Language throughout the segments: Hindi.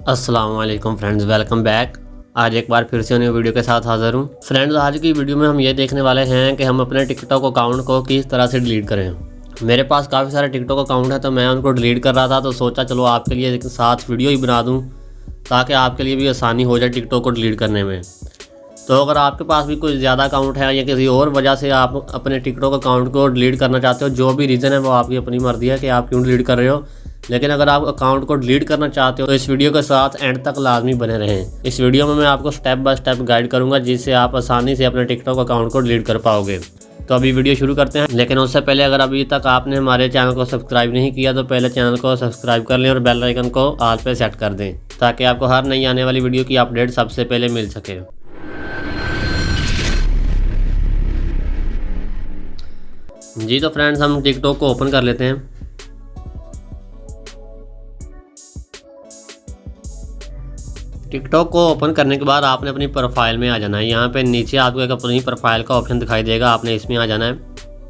अस्सलाम वालेकुम फ्रेंड्स, वेलकम बैक। आज एक बार फिर से न्यू वीडियो के साथ हाज़िर हूँ। फ्रेंड्स, आज की वीडियो में हम ये देखने वाले हैं कि हम अपने टिकटॉक अकाउंट को किस तरह से डिलीट करें। मेरे पास काफ़ी सारे टिकटॉक अकाउंट है, तो मैं उनको डिलीट कर रहा था, तो सोचा चलो आपके लिए एक साथ वीडियो ही बना दूँ ताकि आपके लिए भी आसानी हो जाए टिकटॉक को डिलीट करने में। तो अगर आपके पास भी कोई ज़्यादा अकाउंट है या किसी और वजह से आप अपने टिकटॉक अकाउंट को डिलीट करना चाहते हो, जो भी रीज़न है वो आपकी अपनी मर्ज़ी है कि आप क्यों डिलीट कर रहे हो, लेकिन अगर आप अकाउंट को डिलीट करना चाहते हो तो इस वीडियो के साथ एंड तक लाजमी बने रहें। इस वीडियो में मैं आपको स्टेप बाय स्टेप गाइड करूंगा जिससे आप आसानी से अपने टिकटॉक अकाउंट को डिलीट कर पाओगे। तो अभी वीडियो शुरू करते हैं, लेकिन उससे पहले अगर अभी तक आपने हमारे चैनल को सब्सक्राइब नहीं किया तो पहले चैनल को सब्सक्राइब कर लें और बेल आइकन को ऑल पे सेट कर दें ताकि आपको हर नई आने वाली वीडियो की अपडेट सबसे पहले मिल सके। जी तो फ्रेंड्स, हम टिकटॉक को ओपन कर लेते हैं। टिकटॉक को ओपन करने के बाद आपने अपनी प्रोफाइल में आ जाना है। यहाँ पे नीचे आपको एक अपनी प्रोफाइल का ऑप्शन दिखाई देगा, आपने इसमें आ जाना है।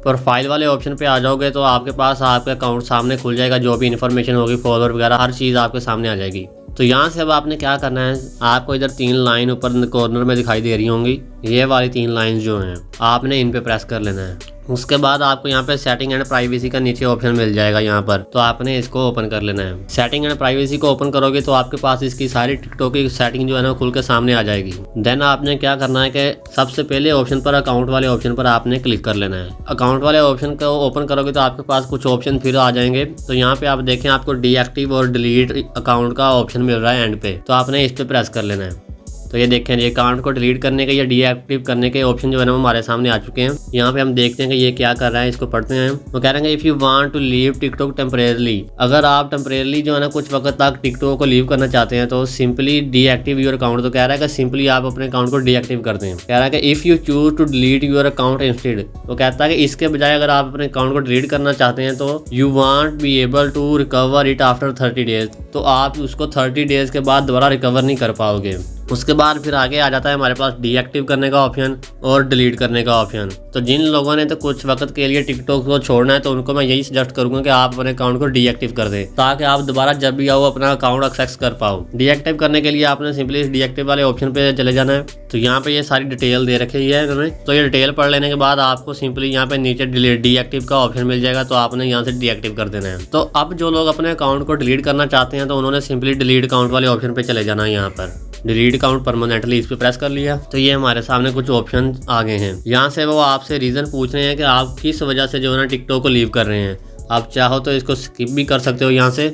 प्रोफाइल वाले ऑप्शन पे आ जाओगे तो आपके पास आपका अकाउंट सामने खुल जाएगा, जो भी इन्फॉर्मेशन होगी, फॉलोअर वगैरह हर चीज़ आपके सामने आ जाएगी। तो यहाँ से अब आपने क्या करना है, आपको इधर 3 लाइन ऊपर कॉर्नर में दिखाई दे रही होंगी, ये वाली 3 लाइन जो हैं आपने इन पे प्रेस कर लेना है। उसके बाद आपको यहाँ पे सेटिंग एंड प्राइवेसी का नीचे ऑप्शन मिल जाएगा यहाँ पर, तो आपने इसको ओपन कर लेना है। सेटिंग एंड प्राइवेसी को ओपन करोगे तो आपके पास इसकी सारी टिकटॉक की सेटिंग जो है ना खुल के सामने आ जाएगी। देन आपने क्या करना है कि सबसे पहले ऑप्शन पर अकाउंट वाले ऑप्शन पर आपने क्लिक कर लेना है। अकाउंट वाले ऑप्शन को ओपन करोगे तो आपके पास कुछ ऑप्शन फिर आ जाएंगे। तो यहाँ पे आप देखें, आपको डीएक्टिव और डिलीट अकाउंट का ऑप्शन मिल रहा है एंड पे, तो आपने इस पे प्रेस कर लेना है। तो ये देखें, ये अकाउंट को डिलीट करने के या डीएक्टिव करने के ऑप्शन जो है ना हमारे सामने आ चुके हैं। यहाँ पे हम देखते हैं कि ये क्या कर रहा है, इसको पढ़ते हैं। वो कह रहे हैं if you want to leave TikTok temporarily, अगर आप टेम्परेरली जो है ना कुछ वक्त तक टिकटॉक को लीव करना चाहते हैं तो सिंपली डीएक्टिव योर अकाउंट। तो कह रहा है कि सिंपली आप अपने अकाउंट को डीएक्टिव कर दें। कह रहा है कि if you choose to delete your account instead, वो कहता है कि इसके बजाय अगर आप अपने अकाउंट को डिलीट करना चाहते हैं तो you want be able to recover it after 30 days, तो आप उसको 30 डेज के बाद दोबारा रिकवर नहीं कर पाओगे। उसके बाद फिर आगे आ जाता है हमारे पास डीएक्टिव करने का ऑप्शन और डिलीट करने का ऑप्शन। तो जिन लोगों ने तो कुछ वक्त के लिए टिकटॉक को छोड़ना है तो उनको मैं यही सजेस्ट करूंगा कि आप अपने अकाउंट को डीएक्टिव कर दें ताकि आप दोबारा जब भी आओ अपना अकाउंट एक्सेस कर पाओ। डीएक्टिव करने के लिए आपने सिंपली इस डीएक्टिव वाले ऑप्शन पे चले जाना है। तो यहाँ पे ये सारी डिटेल दे रखी है इन्होंने, तो ये डिटेल पढ़ लेने के बाद आपको सिंपली यहाँ पे नीचे डीएक्टिव का ऑप्शन मिल जाएगा, तो आपने यहाँ से डीएक्टिव कर देना है। तो अब जो लोग अपने अकाउंट को डिलीट करना चाहते हैं तो उन्होंने सिंपली डिलीट अकाउंट वाले ऑप्शन पे चले जाना है। यहाँ पर डिलीट अकाउंट परमानेंटली इस पे प्रेस कर लिया तो ये हमारे सामने कुछ ऑप्शन आ गए हैं। यहाँ से वो आपसे रीज़न पूछ रहे हैं कि आप किस वजह से जो है ना टिकटॉक को लीव कर रहे हैं। आप चाहो तो इसको स्किप भी कर सकते हो यहाँ से,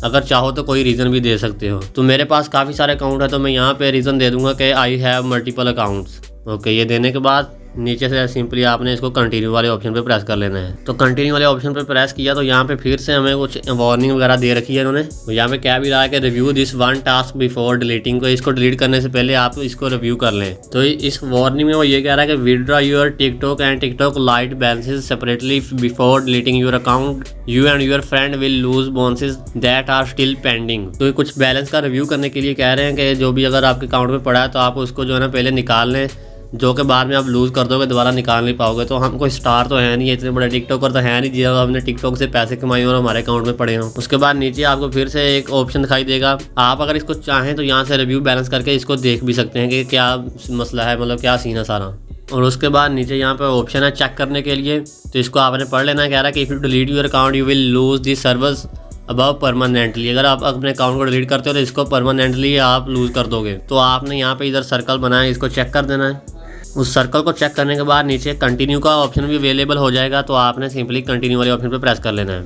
अगर चाहो तो कोई रीज़न भी दे सकते हो। तो मेरे पास काफ़ी सारे अकाउंट है तो मैं यहाँ पे रीज़न दे दूंगा कि I have multiple accounts. Okay, ये देने के बाद नीचे से सिंपली आपने इसको कंटिन्यू वाले ऑप्शन पे प्रेस कर लेना है। तो कंटिन्यू वाले ऑप्शन पे प्रेस किया तो यहाँ पे फिर से हमें कुछ वार्निंग वगैरह दे रखी है इन्होंने। तो यहाँ पे क्या भी रहा है कि review this one task before deleting, को इसको डिलीट करने से पहले आप इसको रिव्यू कर लें। तो इस वार्निंग में वो ये कह रहा है कि withdraw your TikTok and TikTok Lite balances separately before deleting your account, you and your friend will lose bounces that are still pending. तो कुछ बैलेंस का रिव्यू करने के लिए कह रहे हैं कि जो भी अगर आपके अकाउंट में पड़ा है तो आप उसको जो है ना पहले निकाल लें, जो कि बाद में आप लूज़ कर दोगे, दोबारा निकाल नहीं पाओगे। तो हम कोई स्टार तो है नहीं, इतने बड़े टिकटॉकर तो है नहीं जब हमने टिकटॉक से पैसे कमाए और हमारे अकाउंट में पड़े हों। उसके बाद नीचे आपको फिर से एक ऑप्शन दिखाई देगा, आप अगर इसको चाहें तो यहाँ से रिव्यू बैलेंस करके इसको देख भी सकते हैं कि क्या मसला है, मतलब क्या सीन है सारा। और उसके बाद नीचे यहाँ पर ऑप्शन है चेक करने के लिए, तो इसको आपने पढ़ लेना है। कह रहा है कि if you delete your account you will lose the service above permanently, अगर आप अपने अकाउंट को डिलीट करते हो तो इसको परमानेंटली आप लूज़ कर दोगे। तो आपने यहाँ पे इधर सर्कल बनाया, इसको चेक कर देना है। उस सर्कल को चेक करने के बाद नीचे कंटिन्यू का ऑप्शन भी अवेलेबल हो जाएगा, तो आपने सिंपली कंटिन्यू वाले ऑप्शन पे प्रेस कर लेना है।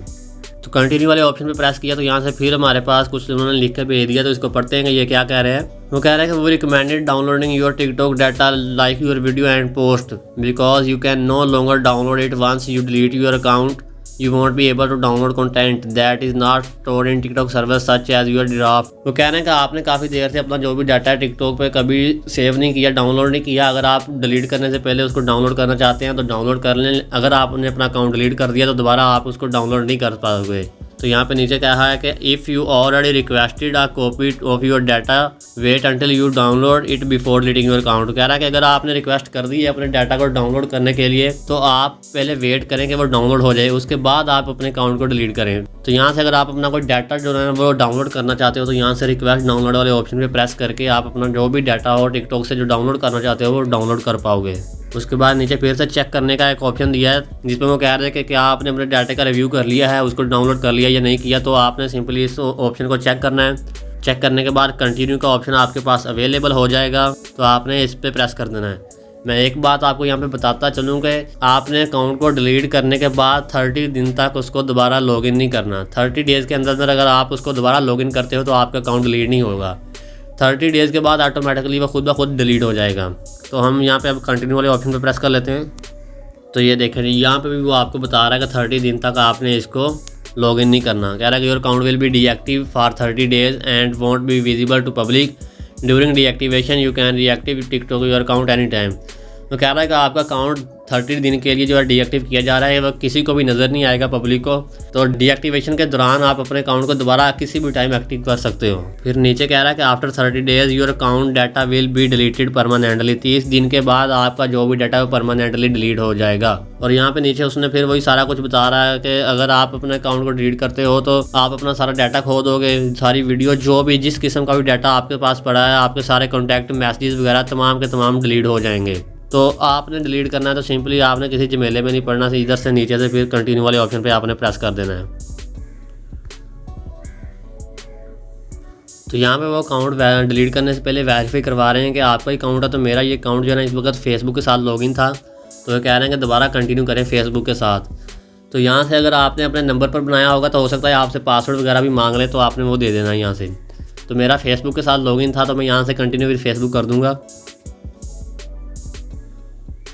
तो कंटिन्यू वाले ऑप्शन पे प्रेस किया तो यहाँ से फिर हमारे पास कुछ उन्होंने लिख कर भेज दिया, तो इसको पढ़ते हैं कि ये क्या कह रहे हैं। वो कह रहे हैं कि वो recommended downloading your TikTok data like your video and post because you can no longer download it once you delete your account, you won't be able to download content that is not stored in TikTok servers such as your draft। वो कह रहे हैं कि आपने काफ़ी देर से अपना जो भी डाटा है टिकटॉक पे कभी सेव नहीं किया, डाउनलोड नहीं किया। अगर आप डिलीट करने से पहले उसको डाउनलोड करना चाहते हैं तो डाउनलोड कर लें। अगर आपने अपना अकाउंट डिलीट कर दिया तो दोबारा आप उसको डाउनलोड नहीं कर पाओगे। तो यहाँ पे नीचे कहा है कि if you already requested a copy of your data wait until you download it before deleting your account. कह रहा है कि अगर आपने रिक्वेस्ट कर दी है अपने डाटा को डाउनलोड करने के लिए तो आप पहले वेट करें कि वो डाउनलोड हो जाए, उसके बाद आप अपने अकाउंट को डिलीट करें। तो यहाँ से अगर आप अपना कोई डाटा जो है वो डाउनलोड करना चाहते हो तो यहाँ से रिक्वेस्ट डाउनलोड वाले ऑप्शन पे प्रेस करके आप अपना जो भी डाटा हो टिकटॉक से जो डाउनलोड करना चाहते हो वो डाउनलोड कर पाओगे। उसके बाद नीचे फिर से चेक करने का एक ऑप्शन दिया है जिसमें वो कह रहे हैं कि क्या आपने अपने डाटा का रिव्यू कर लिया है, उसको डाउनलोड कर लिया या नहीं किया। तो आपने सिंपली इस ऑप्शन को चेक करना है। चेक करने के बाद कंटिन्यू का ऑप्शन आपके पास अवेलेबल हो जाएगा, तो आपने इस पर प्रेस कर देना है। मैं एक बात आपको यहाँ पे बताता चलूँ कि आपने अकाउंट को डिलीट करने के बाद 30 दिन तक उसको दोबारा लॉगिन नहीं करना। 30 डेज़ के अंदर अगर आप उसको दोबारा लॉगिन करते हो तो आपका अकाउंट डिलीट नहीं होगा। 30 डेज़ के बाद ऑटोमेटिकली वो खुद ब खुद डिलीट हो जाएगा। तो हम यहाँ पे अब कंटिन्यू वाले ऑप्शन पे प्रेस कर लेते हैं। तो ये देखें यहाँ पे भी वो आपको बता रहा है कि 30 दिन तक आपने इसको लॉगिन नहीं करना। कह रहा है कि your account will be deactive for 30 days and won't be visible to public during deactivation you can reactive TikTok your account any time. तो कह रहा है कि आपका अकाउंट 30 दिन के लिए जो है डीएक्टिव किया जा रहा है, वह किसी को भी नज़र नहीं आएगा पब्लिक को। तो डीएक्टिवेशन के दौरान आप अपने अकाउंट को दोबारा किसी भी टाइम एक्टिव कर सकते हो। फिर नीचे कह रहा है कि after 30 days your account data will be deleted permanently. 30 दिन के बाद आपका जो भी डाटा है वो परमानेंटली डिलीट हो जाएगा। और यहाँ पे नीचे उसने फिर वही सारा कुछ बता रहा है कि अगर आप अपने अकाउंट को डिलीट करते हो तो आप अपना सारा डाटा खो दोगे, सारी वीडियो जो भी जिस किस्म का भी डाटा आपके पास पड़ा है, आपके सारे कॉन्टैक्ट मैसेजेस वगैरह तमाम के तमाम डिलीट हो जाएंगे। तो आपने डिलीट करना है तो सिंपली आपने किसी झमेले में नहीं पड़ना, इधर से नीचे से फिर कंटिन्यू वाले ऑप्शन पे आपने प्रेस कर देना है। तो यहाँ पे वो अकाउंट डिलीट करने से पहले वेरीफाई करवा रहे हैं कि आपका अकाउंट है। तो मेरा ये अकाउंट जो है ना इस वक्त फेसबुक के साथ लॉगिन था, तो वो कह रहे हैं कि दोबारा कंटिन्यू करें फेसबुक के साथ। तो यहाँ से अगर आपने अपने नंबर पर बनाया होगा तो हो सकता है आपसे पासवर्ड वगैरह भी मांग ले, तो आपने वो दे देना है यहाँ से। तो मेरा फेसबुक के साथ लॉगिन था तो मैं यहाँ से कंटिन्यू विद फेसबुक कर दूँगा।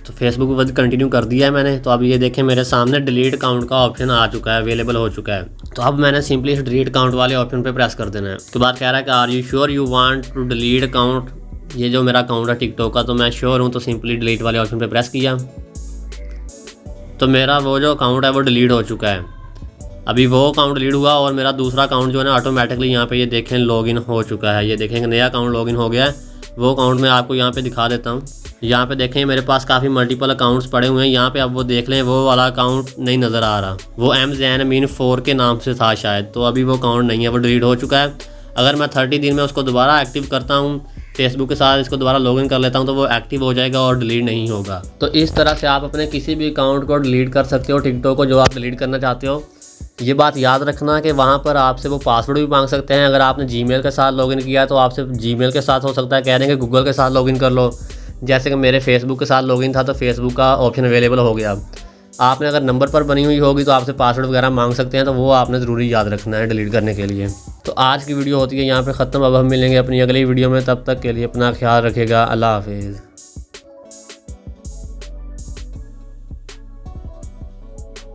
तो फेसबुक पर कंटिन्यू कर दिया है मैंने। तो अब ये देखें मेरे सामने डिलीट अकाउंट का ऑप्शन आ चुका है, अवेलेबल हो चुका है। तो अब मैंने सिंपली इस डिलीट अकाउंट वाले ऑप्शन पे प्रेस कर देना है। उसके बाद कह रहा है कि are you sure you want to delete account. ये जो मेरा अकाउंट है टिकटॉक का, तो मैं श्योर हूँ, तो सिंपली डिलीट वाले ऑप्शन पे प्रेस किया तो मेरा वो जो अकाउंट है वो डिलीट हो चुका है। अभी वो अकाउंट डिलीट हुआ और मेरा दूसरा अकाउंट जो है ना ऑटोमेटिकली यहाँ पे ये देखें लॉगिन हो चुका है। ये देखें नया अकाउंट लॉगिन हो गया है। वो अकाउंट मैं आपको यहाँ पे दिखा देता हूँ। यहाँ पे देखें मेरे पास काफ़ी मल्टीपल अकाउंट्स पड़े हुए हैं। यहाँ पे अब वो देख लें, वो वाला अकाउंट नहीं नज़र आ रहा, वो MZN-4 के नाम से था शायद। तो अभी वो अकाउंट नहीं है, वो डिलीट हो चुका है। अगर मैं 30 दिन में उसको दोबारा एक्टिव करता हूँ फेसबुक के साथ, इसको दोबारा लॉगिन कर लेता हूँ, तो वो एक्टिव हो जाएगा और डिलीट नहीं होगा। तो इस तरह से आप अपने किसी भी अकाउंट को डिलीट कर सकते हो, टिकटॉक को जो आप डिलीट करना चाहते हो। ये बात याद रखना कि वहाँ पर आपसे वो पासवर्ड भी मांग सकते हैं। अगर आपने जीमेल के साथ लॉगिन किया तो आपसे जीमेल के साथ हो सकता है कह देंगे गूगल के साथ लॉगिन कर लो। जैसे कि मेरे फेसबुक के साथ लॉगिन था तो फेसबुक का ऑप्शन अवेलेबल हो गया। आपने अगर नंबर पर बनी हुई होगी तो आपसे पासवर्ड वगैरह मांग सकते हैं, तो वो आपने ज़रूरी याद रखना है डिलीट करने के लिए। तो आज की वीडियो होती है यहाँ पे ख़त्म। अब हम मिलेंगे अपनी अगली वीडियो में, तब तक के लिए अपना ख्याल रखिएगा। अल्लाह हाफिज़।